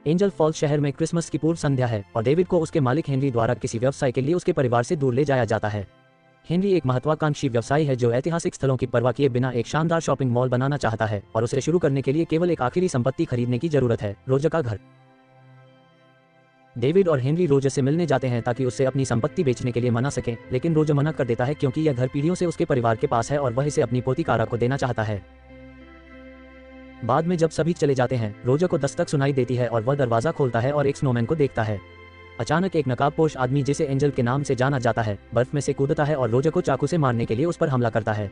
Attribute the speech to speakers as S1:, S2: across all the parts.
S1: Angel false शहर में Christmas की पूर्व संध्या है और डेविड को उसके मालिक हेनरी द्वारा किसी व्यवसाय के लिए उसके परिवार से दूर ले जाया जाता है। हेनरी एक महत्वाकांक्षी व्यवसायी है जो ऐतिहासिक स्थलों की परवाह किए बिना एक शानदार शॉपिंग मॉल बनाना चाहता है और उसे शुरू करने के लिए केवल एक आखिरी संपत्ति खरीदने की जरूरत है, रोजर का घर। डेविड और हेनरी रोजर से मिलने जाते हैं ताकि उससे अपनी संपत्ति बेचने के लिए मना सकें, लेकिन रोजर मना कर देता है क्योंकि यह घर पीढ़ियों से उसके परिवार के पास है और वह इसे अपनी पोती कारा को देना चाहता है। बाद में जब सभी चले जाते हैं, रोजर को दस्तक सुनाई देती है और वह दरवाजा खोलता है और एक स्नोमैन को देखता है। अचानक एक नकाबपोश आदमी जिसे एंजल के नाम से जाना जाता है बर्फ में से कूदता है और रोजर को चाकू से मारने के लिए उस पर हमला करता है।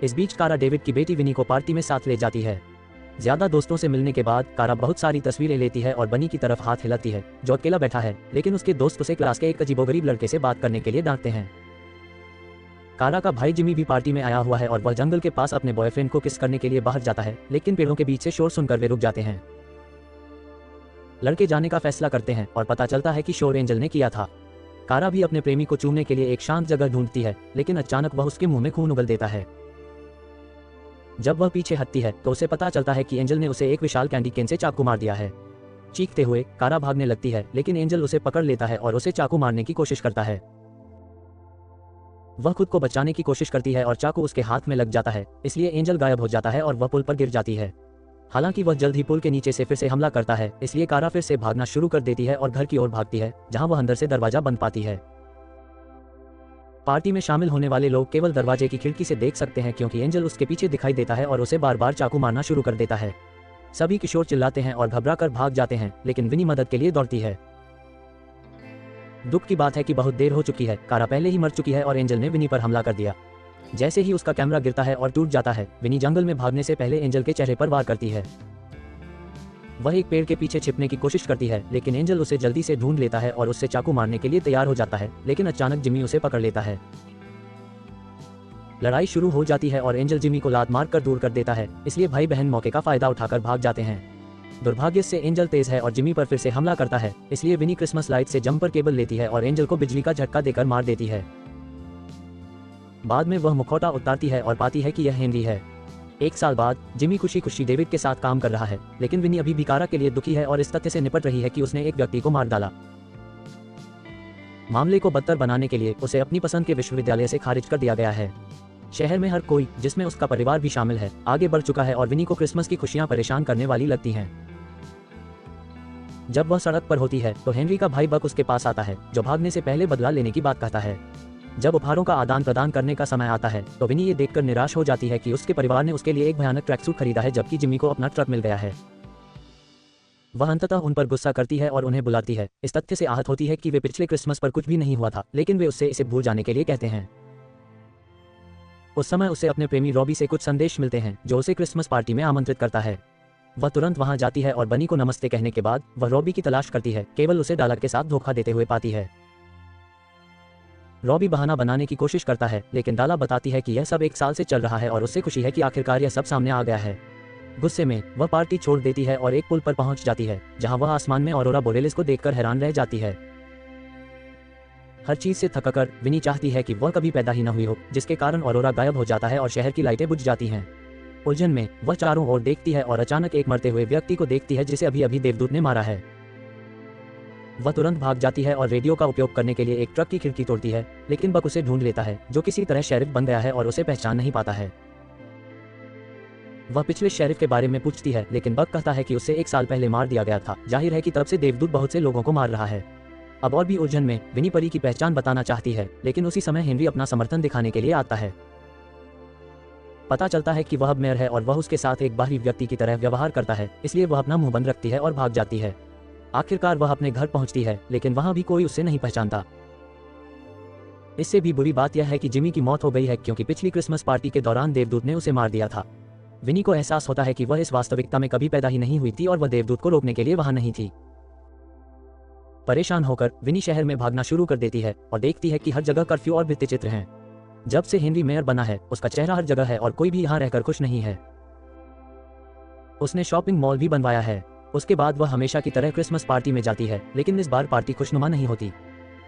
S1: इस बीच कारा डेविड की बेटी विनी को पार्टी में साथ ले जाती है। ज्यादा दोस्तों से मिलने के बाद कारा बहुत सारी तस्वीरें लेती है और बनी की तरफ हाथ हिलाती है जो अकेला बैठा है, लेकिन उसके दोस्त उसे क्लास के एक अजीबोगरीब लड़के से बात करने के लिए डांटते हैं। कारा का भाई जिमी भी पार्टी में आया हुआ है और वह जंगल के पास अपने बॉयफ्रेंड को किस करने के लिए बाहर जाता है, लेकिन पेड़ों के बीच से शोर सुनकर वे रुक जाते हैं। लड़के जाने का फैसला करते हैं और पता चलता है कि शोर एंजल ने किया था। कारा भी अपने प्रेमी को चूमने के लिए एक शांत जगह ढूंढती है, लेकिन अचानक वह उसके मुंह में खून उगल देता है। जब वह पीछे हटती है तो उसे पता चलता है कि एंजल ने उसे एक विशाल कैंडी केन से चाकू मार दिया है। चीखते हुए कारा भागने लगती है, लेकिन एंजल उसे पकड़ लेता है और उसे चाकू मारने की कोशिश करता है। वह खुद को बचाने की कोशिश करती है और चाकू उसके हाथ में लग जाता है, इसलिए एंजल गायब हो जाता है और वह पुल पर गिर जाती है। हालांकि वह जल्द ही पुल के नीचे से फिर से हमला करता है, इसलिए कारा फिर से भागना शुरू कर देती है और घर की ओर भागती है, जहां वह अंदर से दरवाजा बंद पाती है। पार्टी में शामिल होने वाले लोग केवल दरवाजे की खिड़की से देख सकते हैं क्योंकि एंजल उसके पीछे दिखाई देता है और उसे बार बार चाकू मारना शुरू कर देता है। सभी किशोर चिल्लाते हैं और घबराकर भाग जाते हैं, लेकिन विनी मदद के लिए दौड़ती है। दुख की बात है कि बहुत देर हो चुकी है, कारा पहले ही मर चुकी है और एंजल ने विनी पर हमला कर दिया। जैसे ही उसका कैमरा गिरता है और टूट जाता है, विनी जंगल में भागने से पहले एंजल के चेहरे पर वार करती है। वह एक पेड़ के पीछे छिपने की कोशिश करती है, लेकिन एंजल उसे जल्दी से ढूंढ लेता है और उससे चाकू मारने के लिए तैयार हो जाता है, लेकिन अचानक जिमी उसे पकड़ लेता है। लड़ाई शुरू हो जाती है और एंजल जिमी को लात मार कर दूर कर देता है, इसलिए भाई बहन मौके का फायदा उठाकर भाग जाते हैं। दुर्भाग्य से एंजल तेज है और जिमी पर फिर से हमला करता है, इसलिए विनी क्रिसमस लाइट से जंपर केबल लेती है और एंजल को बिजली का झटका देकर मार देती है। बाद में वह मुखौटा उतारती है और पाती है कि यह हेनरी है। एक साल बाद जिमी खुशी खुशी डेविड के साथ काम कर रहा है, लेकिन विनी अभी भी कारा के लिए दुखी है और इस तथ्य से निपट रही है कि उसने एक व्यक्ति को मार डाला। मामले को बदतर बनाने के लिए उसे अपनी पसंद के विश्वविद्यालय से खारिज कर दिया गया है। शहर में हर कोई, जिसमें उसका परिवार भी शामिल है, आगे बढ़ चुका है और विनी को क्रिसमस की खुशियां परेशान करने वाली लगती हैं। जब वह सड़क पर होती है तो हेनरी का भाई बक उसके पास आता है, जो भागने से पहले बदला लेने की बात कहता है। जब उपहारों का आदान प्रदान करने का समय आता है तो विनी ये देखकर निराश हो जाती है कि उसके परिवार ने उसके लिए एक भयानक ट्रैक सूट खरीदा है, जबकि जिमी को अपना ट्रक मिल गया है। वह अंततः उन पर गुस्सा करती है और उन्हें बुलाती है। इस तथ्य से आहत होती है कि वे पिछले क्रिसमस पर कुछ भी नहीं हुआ था, लेकिन वे उससे इसे भूल जाने के लिए कहते हैं। उस समय उसे अपने प्रेमी रॉबी से कुछ संदेश मिलते हैं, जो उसे क्रिसमस पार्टी में आमंत्रित करता है। वह तुरंत वहां जाती है और बनी को नमस्ते कहने के बाद वह रॉबी की तलाश करती है, केवल उसे डॉलर के साथ धोखा देते हुए पाती है। रॉबी बहाना बनाने की कोशिश करता है, लेकिन डाला बताती है कि यह सब एक साल से चल रहा है और उससे खुशी है कि आखिरकार यह सब सामने आ गया है। गुस्से में वह पार्टी छोड़ देती है और एक पुल पर पहुंच जाती है, जहां वह आसमान में ऑरोरा बोरेलिस को देखकर हैरान रह जाती है। हर चीज से थककर विनी चाहती है कि वह कभी पैदा ही न हुई हो, जिसके कारण ऑरोरा गायब हो जाता है और शहर की लाइटें बुझ जाती हैं। उलझन में वह चारों ओर देखती है और अचानक एक मरते हुए व्यक्ति को देखती है जिसे अभी अभी देवदूत ने मारा है। वह तुरंत भाग जाती है और रेडियो का उपयोग करने के लिए एक ट्रक की खिड़की तोड़ती है, लेकिन बक उसे ढूंढ लेता है, जो किसी तरह शेरिफ बन गया है और उसे पहचान नहीं पाता है। वह पिछले शेरिफ के बारे में पूछती है, लेकिन बक कहता है कि उसे एक साल पहले मार दिया गया था। जाहिर है कि तब से देवदूत बहुत से लोगों को मार रहा है। अब और भी उलझन में विनी परी की पहचान बताना चाहती है, लेकिन उसी समय हेनरी अपना समर्थन दिखाने के लिए आता है। पता चलता है कि वह अब मेयर है और वह उसके साथ एक बाहरी व्यक्ति की तरह व्यवहार करता है, इसलिए वह अपना मुंह बंद रखती है और भाग जाती है। आखिरकार वह अपने घर पहुंचती है, लेकिन वहां भी कोई उसे नहीं पहचानता। इससे भी बुरी बात यह है कि जिमी की मौत हो गई है, क्योंकि पिछली क्रिसमस पार्टी के दौरान देवदूत ने उसे मार दिया था। विनी को एहसास होता है कि वह इस वास्तविकता में कभी पैदा ही नहीं हुई थी और वह देवदूत को रोकने के लिए वहां नहीं थी। परेशान होकर विनी शहर में भागना शुरू कर देती है और देखती है कि हर जगह कर्फ्यू और भित्तिचित्र हैं। जब से हेनरी मेयर बना है, उसका चेहरा हर जगह है और कोई भी यहाँ रहकर खुश नहीं है। उसने शॉपिंग मॉल भी बनवाया है। उसके बाद वह हमेशा की तरह क्रिसमस पार्टी में जाती है, लेकिन इस बार पार्टी खुशनुमा नहीं होती।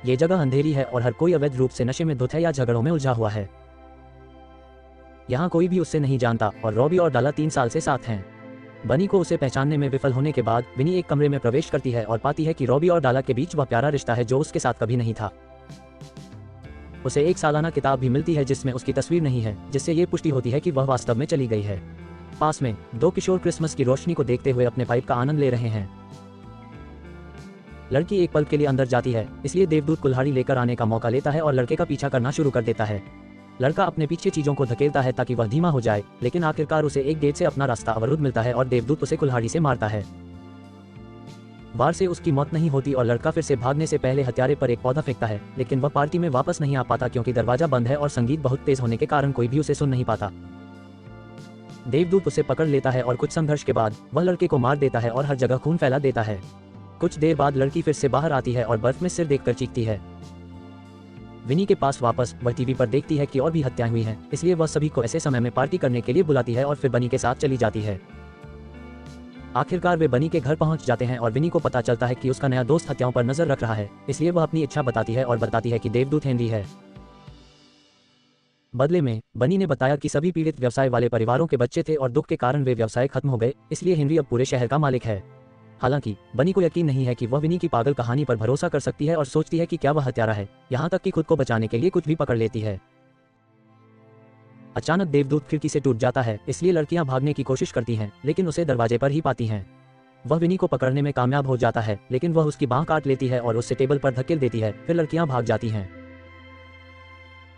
S1: ये जगह अंधेरी है और हर कोई अवैध रूप से नशे में धुत है या झगड़ों में उलझा हुआ है। यहाँ कोई भी उससे नहीं जानता और रॉबी और डाला 3 साल से साथ हैं। बनी को उसे पहचानने में विफल होने के बाद विनी एक कमरे में प्रवेश करती है और पाती है कि रॉबी और डाला के बीच वह प्यारा रिश्ता है जो उसके साथ कभी नहीं था। उसे एक सालाना किताब भी मिलती है जिसमें उसकी तस्वीर नहीं है, जिससे ये पुष्टि होती है कि वह वास्तव में चली गई है। पास में दो किशोर क्रिसमस की रोशनी को देखते हुए अपने पाइप का आनंद ले रहे हैं। लड़की एक पल के लिए अंदर जाती है, इसलिए देवदूत कुल्हाड़ी लेकर आने का मौका लेता है और लड़के का पीछा करना शुरू कर देता है। लड़का अपने पीछे चीजों को धकेलता है ताकि वह धीमा हो जाए, लेकिन आखिरकार उसे एक गेट से अपना रास्ता अवरुद्ध मिलता है और देवदूत उसे कुल्हाड़ी से मारता है। वार से उसकी मौत नहीं होती और लड़का फिर से भागने से पहले हत्यारे पर एक पौधा फेंकता है, लेकिन वह पार्टी में वापस नहीं आ पाता क्योंकि दरवाजा बंद है और संगीत बहुत तेज होने के कारण कोई भी उसे सुन नहीं पाता। देवदूत उसे पकड़ लेता है और कुछ संघर्ष के बाद वह लड़के को मार देता है और हर जगह खून फैला देता है। कुछ देर बाद लड़की फिर से बाहर आती है और बर्फ में सिर देखकर चीखती है। विनी के पास वापस वह टीवी पर देखती है कि और भी हत्याएं हुई हैं, इसलिए वह सभी को ऐसे समय में पार्टी करने के लिए बुलाती है और फिर बनी के साथ चली जाती है। आखिरकार वे बनी के घर पहुंच जाते हैं और विनी को पता चलता है कि उसका नया दोस्त हत्याओं पर नजर रख रहा है, इसलिए वह अपनी इच्छा बताती है और बताती है कि देवदूत हेनरी है। बदले में बनी ने बताया कि सभी पीड़ित व्यवसाय वाले परिवारों के बच्चे थे और दुख के कारण वे व्यवसाय खत्म हो गए, इसलिए हेनरी अब पूरे शहर का मालिक है। हालांकि बनी को यकीन नहीं है कि वह विनी की पागल कहानी पर भरोसा कर सकती है और सोचती है कि क्या वह हत्यारा है, यहाँ तक कि खुद को बचाने के लिए कुछ भी पकड़ लेती है। अचानक देवदूत खिड़की से टूट जाता है, इसलिए लड़कियां भागने की कोशिश करती हैं, लेकिन उसे दरवाजे पर ही पाती हैं। वह विनी को पकड़ने में कामयाब हो जाता है, लेकिन वह उसकी बांह काट लेती है और उसे टेबल पर धकेल देती है। फिर लड़कियां भाग जाती हैं।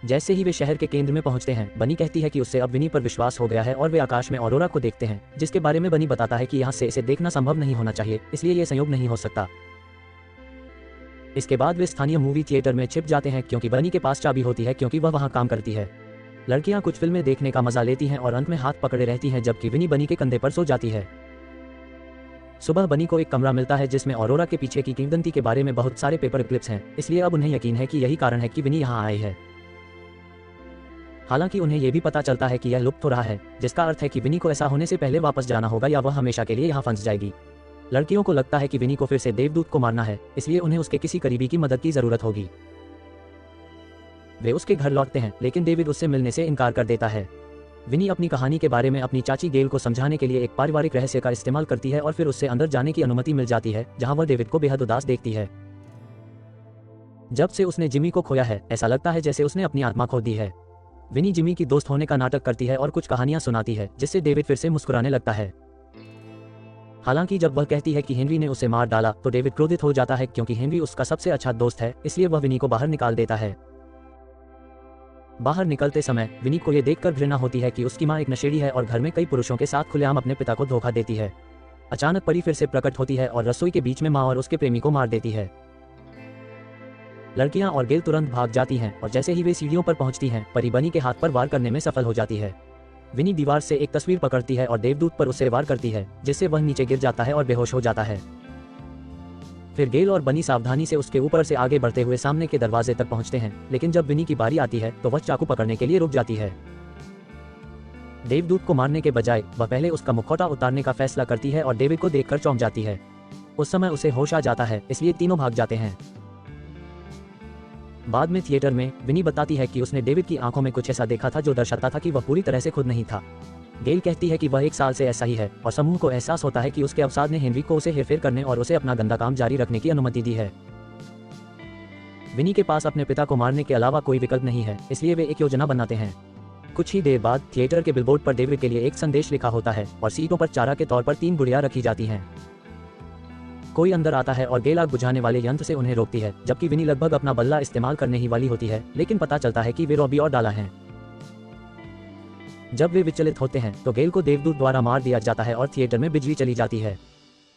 S1: जैसे ही वे शहर के केंद्र में पहुंचते हैं, बनी कहती है कि उससे अब विनी पर विश्वास हो गया है और वे आकाश में ऑरोरा को देखते हैं, जिसके बारे में बनी बताता है कि यहाँ से इसे देखना संभव नहीं होना चाहिए, इसलिए यह संयोग नहीं हो सकता। इसके बाद वे स्थानीय मूवी थिएटर में छिप जाते हैं क्योंकि बनी के पास चाबी होती है क्योंकि वह वहां काम करती है। लड़कियां कुछ फिल्में देखने का मजा लेती हैं और अंत में हाथ पकड़े रहती हैं, जबकि विनी बनी के कंधे पर सो जाती है। सुबह बनी को एक कमरा मिलता है जिसमें ऑरोरा के पीछे की किंवदंती के बारे में बहुत सारे पेपर क्लिप्स हैं, इसलिए अब उन्हें यकीन है कि यही कारण है कि विनी यहाँ आई है। हालांकि उन्हें यह भी पता चलता है कि यह लुप्त हो रहा है, जिसका अर्थ है कि विनी को ऐसा होने से पहले वापस जाना होगा या वह हमेशा के लिए यहाँ फंस जाएगी। लड़कियों को लगता है कि विनी को फिर से देवदूत को मारना है, इसलिए उन्हें उसके किसी करीबी की मदद की जरूरत होगी। वे उसके घर लौटते हैं, लेकिन डेविड उससे मिलने से इनकार कर देता है। विनी अपनी कहानी के बारे में अपनी चाची गेल को समझाने के लिए एक पारिवारिक रहस्य का इस्तेमाल करती है और फिर उससे अंदर जाने की अनुमति मिल जाती है, जहां वह डेविड को बेहद उदास देखती है। जब से उसने जिमी को खोया है, ऐसा लगता है जैसे उसने अपनी आत्मा खो दी है। विनी जिमी की दोस्त होने का नाटक करती है और कुछ कहानियां सुनाती है, जिससे डेविड फिर से मुस्कुराने लगता है। हालांकि जब वह कहती है कि हेनरी ने उसे मार डाला, तो डेविड क्रोधित हो जाता है क्योंकि हेनरी उसका सबसे अच्छा दोस्त है, इसलिए वह विनी को बाहर निकाल देता है। बाहर निकलते समय विनी को यह देखकर घृणा होती है कि उसकी मां एक नशेड़ी है और घर में कई पुरुषों के साथ खुलेआम अपने पिता को धोखा देती है। अचानक परी फिर से प्रकट होती है और रसोई के बीच में मां और उसके प्रेमी को मार देती है। लड़कियां और गेल तुरंत भाग जाती हैं और जैसे ही वे सीढ़ियों पर पहुंचती हैं, परी बनी के हाथ पर वार करने में सफल हो जाती है। विनी दीवार से एक तस्वीर पकड़ती है और देवदूत पर उससे वार करती है, जिससे वह नीचे गिर जाता है और बेहोश हो जाता है। फिर गेल और बनी सावधानी से उसके ऊपर से आगे बढ़ते हुए सामने के दरवाजे तक पहुंचते हैं, लेकिन जब विनी की बारी आती है तो वह चाकू पकड़ने के लिए रुक जाती है। देवदूत को मारने के बजाय वह पहले उसका मुखौटा उतारने का फैसला करती है और डेविड को देखकर चौंक जाती है। उस समय उसे होश आ जाता है, इसलिए तीनों भाग जाते हैं। बाद में थिएटर में विनी बताती है कि उसने डेविड की आंखों में कुछ ऐसा देखा था जो दर्शाता था कि वह पूरी तरह से खुद नहीं था। गेल कहती है कि वह 1 साल से ऐसा ही है और समूह को एहसास होता है कि उसके अवसाद ने हेनरी को उसे हेरफेर करने और उसे अपना गंदा काम जारी रखने की अनुमति दी है। विनी के पास अपने पिता को मारने के अलावा कोई विकल्प नहीं है, इसलिए वे एक योजना बनाते हैं। कुछ ही देर बाद थिएटर के बिलबोर्ड पर डेविड के लिए एक संदेश लिखा होता है और सीटों पर चारा के तौर पर 3 गुड़ियां रखी जाती हैं। कोई अंदर आता है और गेल आग बुझाने वाले यंत्र से उन्हें रोकती है, जबकि विनी लगभग अपना बल्ला इस्तेमाल करने ही वाली होती है, लेकिन पता चलता है कि वे रॉबी और डाला हैं। जब वे विचलित होते हैं तो गेल को देवदूत द्वारा मार दिया जाता है और थिएटर में बिजली चली जाती है।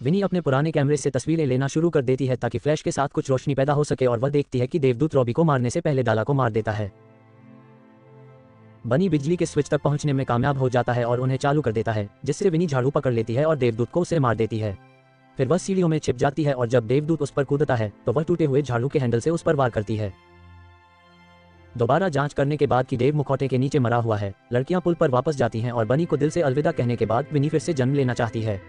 S1: विनी अपने पुराने कैमरे से तस्वीरें लेना शुरू कर देती है ताकि फ्लैश के साथ कुछ रोशनी पैदा हो सके और वह देखती है कि देवदूत रॉबी को मारने से पहले डाला को मार देता है। बनी बिजली के स्विच तक पहुंचने में कामयाब हो जाता है और उन्हें चालू कर देता है, जिससे विनी झाड़ू पकड़ लेती है और देवदूत को उसे मार देती है। फिर वह सीढ़ियों में छिप जाती है और जब देवदूत उस पर कूदता है तो वह टूटे हुए झाड़ू के हैंडल से उस पर वार करती है। दोबारा जांच करने के बाद कि डेव मुखौटे के नीचे मरा हुआ है, लड़कियां पुल पर वापस जाती हैं और बनी को दिल से अलविदा कहने के बाद विनी फिर से जन्म लेना चाहती है।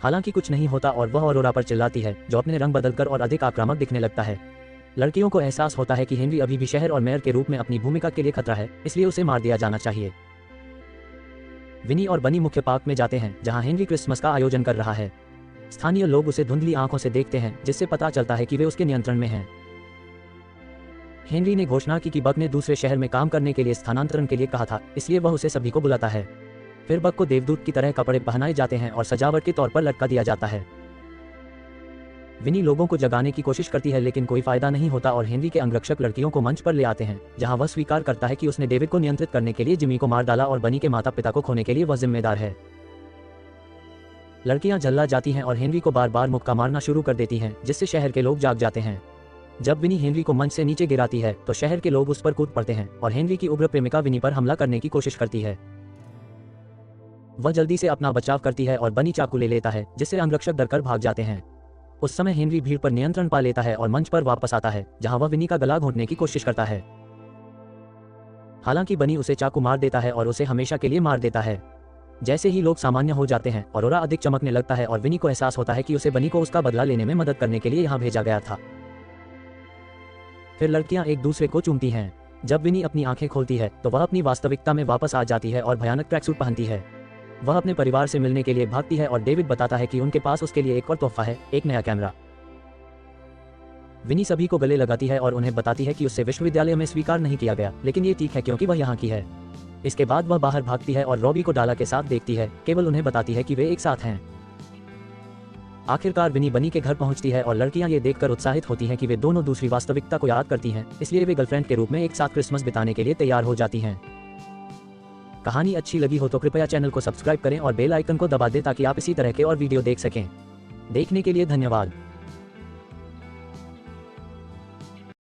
S1: हालांकि कुछ नहीं होता और वह ऑरोरा पर चिल्लाती है, जो अपने रंग बदलकर और अधिक आक्रामक दिखने लगता है। लड़कियों को एहसास होता है कि हेनरी अभी भी शहर और मेयर के रूप में अपनी भूमिका के लिए खतरा है, इसलिए उसे मार दिया जाना चाहिए। विनी और बनी मुख्य पार्क में जाते हैं जहां हेनरी क्रिसमस का आयोजन कर रहा है। स्थानीय लोग उसे धुंधली आंखों से देखते हैं, जिससे पता चलता है कि वे उसके नियंत्रण में हैं। हेनरी ने घोषणा की कि बक ने दूसरे शहर में काम करने के लिए स्थानांतरण के लिए कहा था, इसलिए वह उसे सभी को बुलाता है। फिर बक को देवदूत की तरह कपड़े पहनाए जाते हैं और सजावट के तौर पर लटका दिया जाता है। विनी लोगों को जगाने की कोशिश करती है, लेकिन कोई फायदा नहीं होता और हेनरी के अंगरक्षक लड़कियों को मंच पर ले आते हैं, जहां वह स्वीकार करता है कि उसने डेविड को नियंत्रित करने के लिए जिमी को मार डाला और बनी के माता पिता को खोने के लिए वह जिम्मेदार है। लड़कियां झल्ला जाती हैं और हेनरी को बार बार मुक्का मारना शुरू कर देती हैं, जिससे शहर के लोग जाग जाते हैं। जब विनी हेनरी को मंच से नीचे गिराती है तो शहर के लोग उस पर कूद पड़ते हैं और हेनरी की उग्र प्रेमिका विनी पर हमला करने की कोशिश करती है। वह जल्दी से अपना बचाव करती है और बनी चाकू ले लेता है, जिससे अंगरक्षक डरकर भाग जाते हैं। उस समय हेनरी भीड़ पर नियंत्रण पा लेता है और मंच पर वापस आता है, जहां वह विनी का गला घोंटने की कोशिश करता है। हालांकि बनी उसे चाकू मार देता है और उसे हमेशा के लिए मार देता है। जैसे ही लोग सामान्य हो जाते हैं, ऑरोरा अधिक चमकने लगता है और विनी को एहसास होता है कि उसे बनी को उसका बदला लेने में मदद करने के लिए यहाँ भेजा गया था। फिर लड़कियां एक दूसरे को चूमती हैं। जब विनी अपनी आंखें खोलती है तो वह अपनी वास्तविकता में वापस आ जाती है और भयानक ट्रैकसूट पहनती है। वह अपने परिवार से मिलने के लिए भागती है और डेविड बताता है कि उनके पास उसके लिए एक और तोहफा है, एक नया कैमरा। विनी सभी को गले लगाती है और उन्हें बताती है कि उससे विश्वविद्यालय में स्वीकार नहीं किया गया, लेकिन ये ठीक है क्योंकि वह यहाँ की है। इसके बाद वह बाहर भागती है और रॉबी को डाला के साथ देखती है, केवल उन्हें बताती है कि वे एक साथ हैं। आखिरकार विनी बनी के घर पहुंचती है और लड़कियां ये देखकर उत्साहित होती हैं कि वे दोनों दूसरी वास्तविकता को याद करती हैं, इसलिए वे गर्लफ्रेंड के रूप में एक साथ क्रिसमस बिताने के लिए तैयार हो जाती हैं। कहानी अच्छी लगी हो तो कृपया चैनल को सब्सक्राइब करें और बेल आइकन को दबा दें ताकि आप इसी तरह के और वीडियो देख सकें। देखने के लिए धन्यवाद।